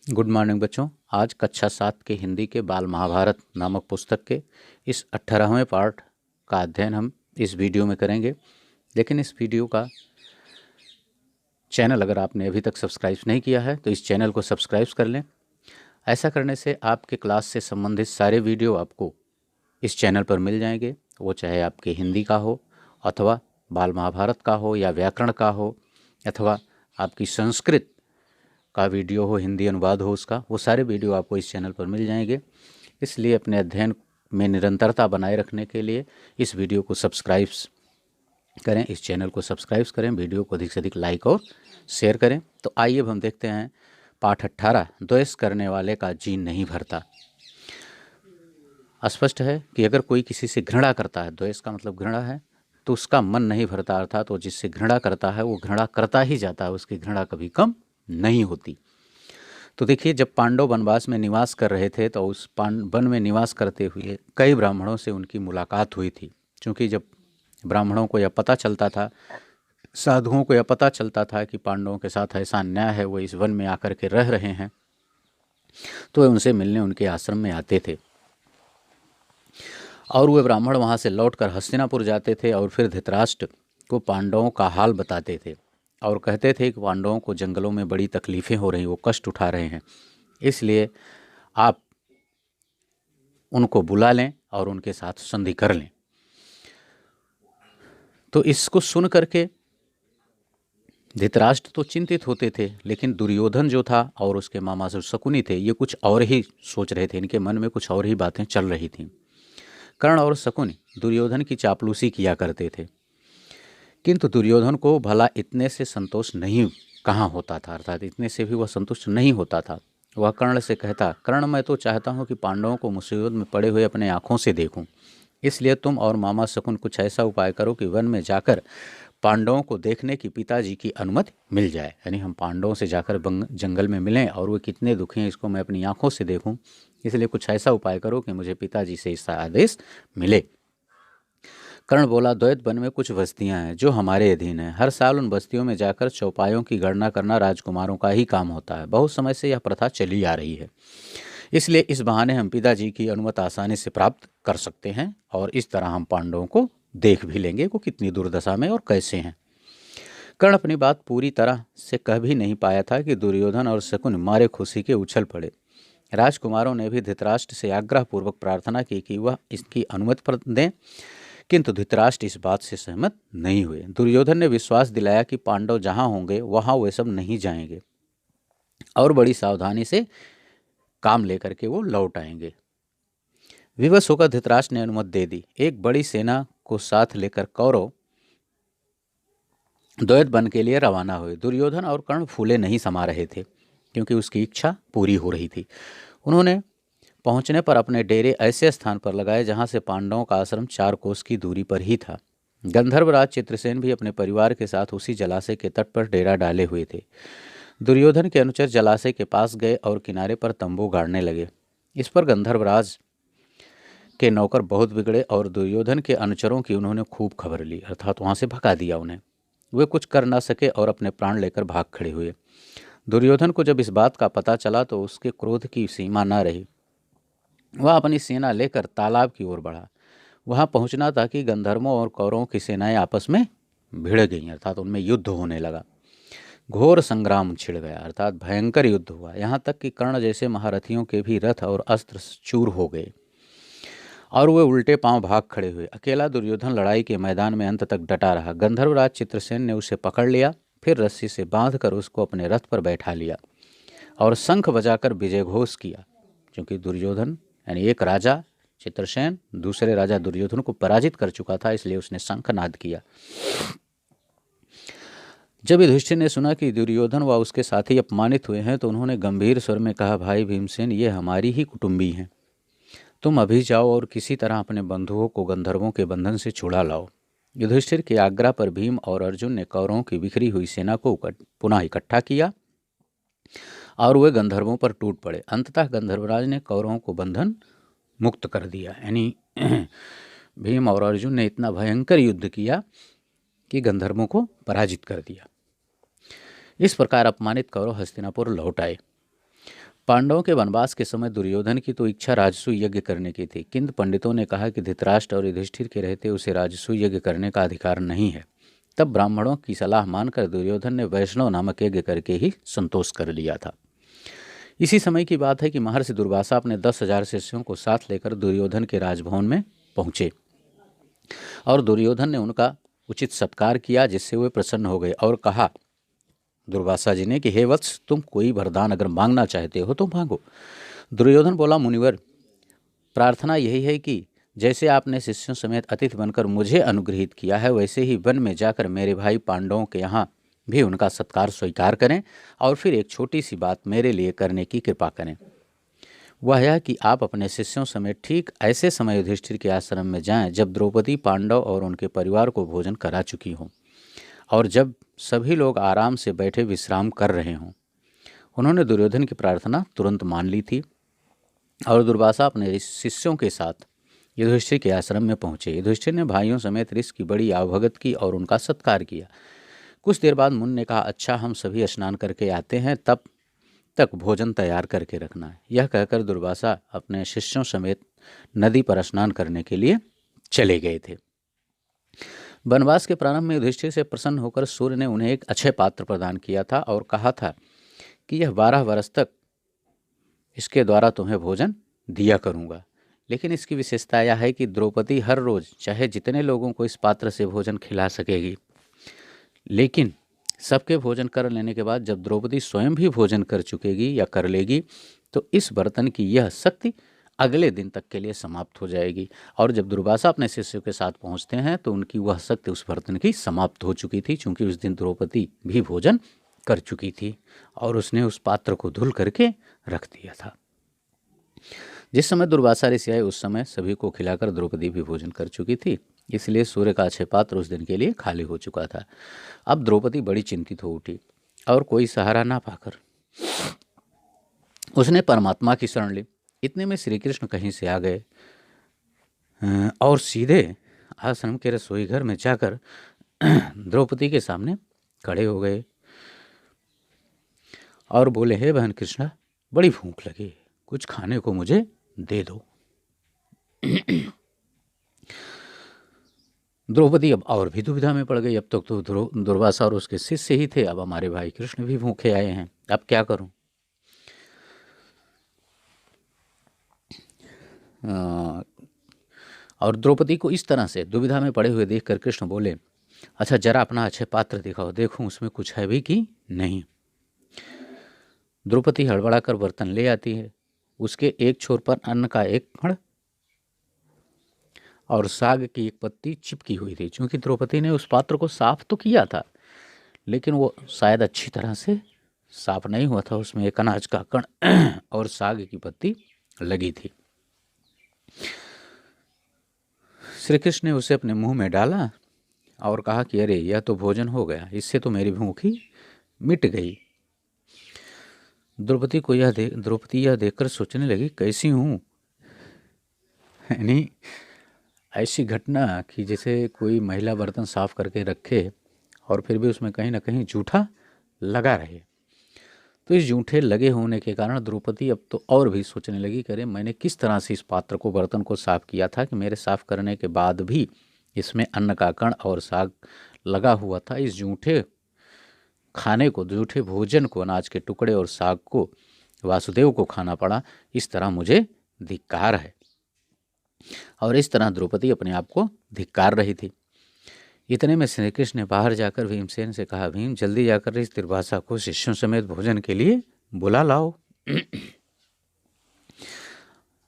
Good morning बच्चों। आज कक्षा 7 के हिंदी के बाल महाभारत नामक पुस्तक के इस 18वें पार्ट का अध्ययन हम इस वीडियो में करेंगे। लेकिन इस वीडियो का चैनल अगर आपने अभी तक सब्सक्राइब नहीं किया है तो इस चैनल को सब्सक्राइब कर लें। ऐसा करने से आपके क्लास से संबंधित सारे वीडियो आपको इस चैनल पर मिल जाएंगे, वो चाहे आपके हिंदी का हो अथवा बाल महाभारत का हो या व्याकरण का हो अथवा आपकी संस्कृत का वीडियो हो, हिंदी अनुवाद हो उसका, वो सारे वीडियो आपको इस चैनल पर मिल जाएंगे। इसलिए अपने अध्ययन में निरंतरता बनाए रखने के लिए इस वीडियो को सब्सक्राइब करें, इस चैनल को सब्सक्राइब करें, वीडियो को अधिक से अधिक लाइक और शेयर करें। तो आइए अब हम देखते हैं पाठ 18, द्वेष करने वाले का जी नहीं भरता। स्पष्ट है कि अगर कोई किसी से घृणा करता है, द्वेष का मतलब घृणा है, तो उसका मन नहीं भरता, अर्थात वो जिससे घृणा करता है वो घृणा करता ही जाता है, उसकी घृणा कभी कम नहीं होती। तो देखिए, जब पांडव वनवास में निवास कर रहे थे तो उस वन में निवास करते हुए कई ब्राह्मणों से उनकी मुलाकात हुई थी। क्योंकि जब ब्राह्मणों को यह पता चलता था, साधुओं को यह पता चलता था कि पांडवों के साथ ऐसा अन्याय है, वो इस वन में आकर के रह रहे हैं, तो वे उनसे मिलने उनके आश्रम में आते थे। और वे ब्राह्मण वहाँ से लौटकर हस्तिनापुर जाते थे और फिर धृतराष्ट्र को पांडवों का हाल बताते थे और कहते थे कि पांडवों को जंगलों में बड़ी तकलीफ़ें हो रही, वो कष्ट उठा रहे हैं, इसलिए आप उनको बुला लें और उनके साथ संधि कर लें। तो इसको सुन करके धृतराष्ट्र तो चिंतित होते थे, लेकिन दुर्योधन जो था और उसके मामा जो शकुनी थे, ये कुछ और ही सोच रहे थे, इनके मन में कुछ और ही बातें चल रही थीं। कर्ण और शकुनी दुर्योधन की चापलूसी किया करते थे, किंतु दुर्योधन को भला इतने से संतोष नहीं कहाँ होता था, अर्थात इतने से भी वह संतुष्ट नहीं होता था। वह कर्ण से कहता, कर्ण, मैं तो चाहता हूँ कि पांडवों को मुसीबत में पड़े हुए अपने आँखों से देखूं, इसलिए तुम और मामा शकुन कुछ ऐसा उपाय करो कि वन में जाकर पांडवों को देखने की पिताजी की अनुमति मिल जाए। यानी हम पांडवों से जाकर जंगल में मिलें और वे कितने दुखी हैं इसको मैं अपनी आँखों से देखूँ, इसलिए कुछ ऐसा उपाय करो कि मुझे पिताजी से इसका आदेश मिले। कर्ण बोला, द्वैत वन में कुछ बस्तियां हैं जो हमारे अधीन हैं। हर साल उन बस्तियों में जाकर चौपायों की गणना करना राजकुमारों का ही काम होता है। बहुत समय से यह प्रथा चली आ रही है, इसलिए इस बहाने हम पिताजी की अनुमति आसानी से प्राप्त कर सकते हैं और इस तरह हम पांडवों को देख भी लेंगे वो कितनी दुर्दशा में और कैसे हैं। कर्ण अपनी बात पूरी तरह से कह भी नहीं पाया था कि दुर्योधन और शकुन मारे खुशी के उछल पड़े। राजकुमारों ने भी धृतराष्ट्र से आग्रहपूर्वक प्रार्थना की कि वह इसकी अनुमति दें, किंतु धृतराष्ट्र इस बात से सहमत नहीं हुए। दुर्योधन ने विश्वास दिलाया कि पांडव जहां होंगे वहां वे सब नहीं जाएंगे और बड़ी सावधानी से काम लेकर के वो लौट आएंगे। विवश होकर धृतराष्ट्र ने अनुमति दे दी। एक बड़ी सेना को साथ लेकर कौरव द्वैत वन के लिए रवाना हुए। दुर्योधन और कर्ण फूले नहीं समा रहे थे, क्योंकि उसकी इच्छा पूरी हो रही थी। उन्होंने पहुंचने पर अपने डेरे ऐसे स्थान पर लगाए जहां से पांडवों का आश्रम 4 कोस की दूरी पर ही था। गंधर्वराज चित्रसेन भी अपने परिवार के साथ उसी जलाशय के तट पर डेरा डाले हुए थे। दुर्योधन के अनुचर जलाशय के पास गए और किनारे पर तंबू गाड़ने लगे। इस पर गंधर्वराज के नौकर बहुत बिगड़े और दुर्योधन के अनुचरों की उन्होंने खूब खबर ली, अर्थात वहां से भगा दिया उन्हें। वे कुछ कर ना सके और अपने प्राण लेकर भाग खड़े हुए। दुर्योधन को जब इस बात का पता चला तो उसके क्रोध की सीमा न रही। वह अपनी सेना लेकर तालाब की ओर बढ़ा। वहां पहुंचना था कि गंधर्वों और कौरवों की सेनाएं आपस में भिड़ गईं, अर्थात उनमें युद्ध होने लगा। घोर संग्राम छिड़ गया, अर्थात भयंकर युद्ध हुआ। यहाँ तक कि कर्ण जैसे महारथियों के भी रथ और अस्त्र चूर हो गए और वे उल्टे पांव भाग खड़े हुए। अकेला दुर्योधन लड़ाई के मैदान में अंत तक डटा रहा। गंधर्वराज चित्रसेन ने उसे पकड़ लिया, फिर रस्सी से बांधकर उसको अपने रथ पर बैठा लिया और शंख बजाकर विजय घोष किया। क्योंकि दुर्योधन यानी एक राजा चित्रसेन दूसरे राजा दुर्योधन को पराजित कर चुका था, इसलिए उसने शंखनाद किया। जब युधिष्ठिर ने सुना कि दुर्योधन व उसके साथी अपमानित हुए हैं तो उन्होंने गंभीर स्वर में कहा, भाई भीमसेन, ये हमारी ही कुटुंबी हैं। तुम अभी जाओ और किसी तरह अपने बंधुओं को गंधर्वों के बंधन से छुड़ा लाओ। युधिष्ठिर के आज्ञा पर भीम और अर्जुन ने कौरवों की बिखरी हुई सेना को पुनः इकट्ठा किया और वे गंधर्वों पर टूट पड़े। अंततः गंधर्वराज ने कौरवों को बंधन मुक्त कर दिया। यानी भीम और अर्जुन ने इतना भयंकर युद्ध किया कि गंधर्वों को पराजित कर दिया। इस प्रकार अपमानित कौरव हस्तिनापुर लौट आए। पांडवों के वनवास के समय दुर्योधन की तो इच्छा राजसूय यज्ञ करने की थी, किंतु पंडितों ने कहा कि धृतराष्ट्र और युधिष्ठिर के रहते उसे राजसूय यज्ञ करने का अधिकार नहीं है। तब ब्राह्मणों की सलाह मानकर दुर्योधन ने वैष्णव नामक यज्ञ करके ही संतोष कर लिया था। इसी समय की बात है कि महर्षि दुर्वासा अपने 10,000 शिष्यों को साथ लेकर दुर्योधन के राजभवन में पहुंचे और दुर्योधन ने उनका उचित सत्कार किया, जिससे वे प्रसन्न हो गए और कहा दुर्वासा जी ने कि हे वत्स, तुम कोई वरदान अगर मांगना चाहते हो तो मांगो। दुर्योधन बोला, मुनिवर, प्रार्थना यही है कि जैसे आपने शिष्यों समेत अतिथि बनकर मुझे अनुग्रहित किया है, वैसे ही वन में जाकर मेरे भाई पांडवों के यहाँ भी उनका सत्कार स्वीकार करें और फिर एक छोटी सी बात मेरे लिए करने की कृपा करें। वह यह कि आप अपने शिष्यों समेत ठीक ऐसे समय युधिष्ठिर के आश्रम में जाएं जब द्रौपदी, पांडव और उनके परिवार को भोजन करा चुकी हों और जब सभी लोग आराम से बैठे विश्राम कर रहे हों। उन्होंने दुर्योधन की प्रार्थना तुरंत मान ली थी और दुर्वासा अपने शिष्यों के साथ युधिष्ठिर के आश्रम में पहुंचे। युधिष्ठिर ने भाइयों समेत ऋषि की बड़ी आवभगत की और उनका सत्कार किया। कुछ देर बाद मुनि ने कहा, अच्छा, हम सभी स्नान करके आते हैं, तब तक भोजन तैयार करके रखना है। यह कहकर दुर्वासा अपने शिष्यों समेत नदी पर स्नान करने के लिए चले गए थे। वनवास के प्रारंभ में युधिष्ठिर से प्रसन्न होकर सूर्य ने उन्हें एक अक्षय पात्र प्रदान किया था और कहा था कि यह 12 वर्ष तक इसके द्वारा तुम्हें भोजन दिया करूँगा। लेकिन इसकी विशेषता यह है कि द्रौपदी हर रोज़ चाहे जितने लोगों को इस पात्र से भोजन खिला सकेगी, लेकिन सबके भोजन कर लेने के बाद जब द्रौपदी स्वयं भी भोजन कर चुकेगी या कर लेगी तो इस बर्तन की यह शक्ति अगले दिन तक के लिए समाप्त हो जाएगी। और जब दुर्वासा अपने शिष्यों के साथ पहुंचते हैं तो उनकी वह शक्ति उस बर्तन की समाप्त हो चुकी थी, क्योंकि उस दिन द्रौपदी भी भोजन कर चुकी थी और उसने उस पात्र को धुल करके रख दिया था। जिस समय दुर्वासा ऋषि आए उस समय सभी को खिलाकर द्रौपदी भी भोजन कर चुकी थी, इसलिए सूर्य का अक्षय पात्र उस दिन के लिए खाली हो चुका था। अब द्रौपदी बड़ी चिंतित हो उठी और कोई सहारा ना पाकर उसने परमात्मा की शरण ली। इतने में श्री कृष्ण कहीं से आ गए और सीधे आश्रम के रसोई घर में जाकर द्रौपदी के सामने खड़े हो गए और बोले, हे बहन कृष्णा, बड़ी भूख लगी, कुछ खाने को मुझे दे दो। द्रौपदी अब और भी दुविधा में पड़ गई। अब तक तो दुर्वासा और उसके शिष्य ही थे, अब हमारे भाई कृष्ण भी भूखे आए हैं, अब क्या करूं। और द्रौपदी को इस तरह से दुविधा में पड़े हुए देखकर कृष्ण बोले, अच्छा, जरा अपना अक्षय पात्र दिखाओ, देखूं उसमें कुछ है भी कि नहीं। द्रौपदी हड़बड़ाकर बर्तन ले आती है। उसके एक छोर पर अन्न का एक कण और साग की एक पत्ती चिपकी हुई थी। चूंकि द्रौपदी ने उस पात्र को साफ तो किया था, लेकिन वो शायद अच्छी तरह से साफ नहीं हुआ था। उसमें एक अनाज का कण और साग की पत्ती लगी थी। श्री कृष्ण ने उसे अपने मुंह में डाला और कहा कि अरे, यह तो भोजन हो गया, इससे तो मेरी भूख ही मिट गई। द्रौपदी यह देखकर सोचने लगी, कैसी हूँ, यानी ऐसी घटना कि जैसे कोई महिला बर्तन साफ करके रखे और फिर भी उसमें कहीं ना कहीं जूठा लगा रहे। तो इस जूठे लगे होने के कारण द्रौपदी अब तो और भी सोचने लगी कि अरे, मैंने किस तरह से इस पात्र को, बर्तन को साफ किया था कि मेरे साफ करने के बाद भी इसमें अन्न का कण और साग लगा हुआ था। इस जूठे खाने को, जूठे भोजन को, अनाज के टुकड़े और साग को वासुदेव को खाना पड़ा। इस तरह मुझे धिक्कार है। और इस तरह द्रौपदी अपने आप को धिक्कार रही थी। इतने में श्री कृष्ण ने बाहर जाकर भीमसेन से कहा, भीम, जल्दी जाकर इस दुर्वासा को शिष्यों समेत भोजन के लिए बुला लाओ।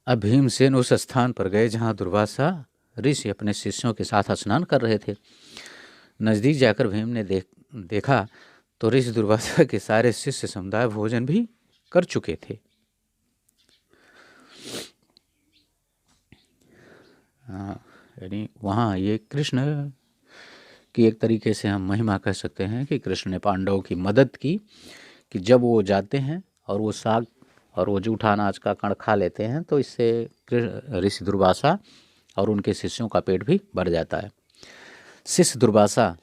अब भीमसेन उस स्थान पर गए जहाँ दुर्वासा ऋषि अपने शिष्यों के साथ स्नान कर रहे थे। नज़दीक जाकर भीम ने देखा तो ऋषि दुर्वासा के सारे शिष्य समुदाय भोजन भी कर चुके थे। यानी वहाँ ये कृष्ण की एक तरीके से हम महिमा कह सकते हैं कि कृष्ण ने पांडवों की मदद की कि जब वो जाते हैं और वो साग और वो जूठा अनाज का कण खा लेते हैं तो इससे ऋषि दुर्वासा और उनके शिष्यों का पेट भी भर जाता है। शिष्य दुर्वासा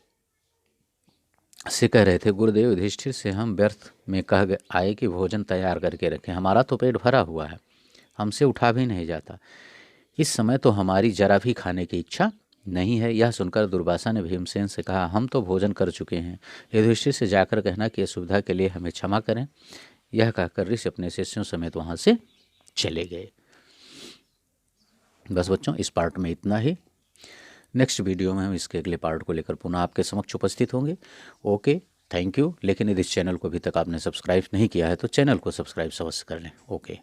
से कह रहे थे, गुरुदेव युधिष्ठिर से हम व्यर्थ में आए कि भोजन तैयार करके रखें, हमारा तो पेट भरा हुआ है, हमसे उठा भी नहीं जाता, इस समय तो हमारी जरा भी खाने की इच्छा नहीं है। यह सुनकर दुर्वासा ने भीमसेन से कहा, हम तो भोजन कर चुके हैं, युधिष्ठिर से जाकर कहना कि असुविधा के लिए हमें क्षमा करें। यह कहकर ऋषि अपने शिष्यों समेत वहाँ से चले गए। बस बच्चों, इस पार्ट में इतना ही। नेक्स्ट वीडियो में हम इसके अगले पार्ट को लेकर पुनः आपके समक्ष उपस्थित होंगे। Okay, thank you. लेकिन यदि इस चैनल को अभी तक आपने सब्सक्राइब नहीं किया है तो चैनल को सब्सक्राइब अवश्य कर लें। ओके।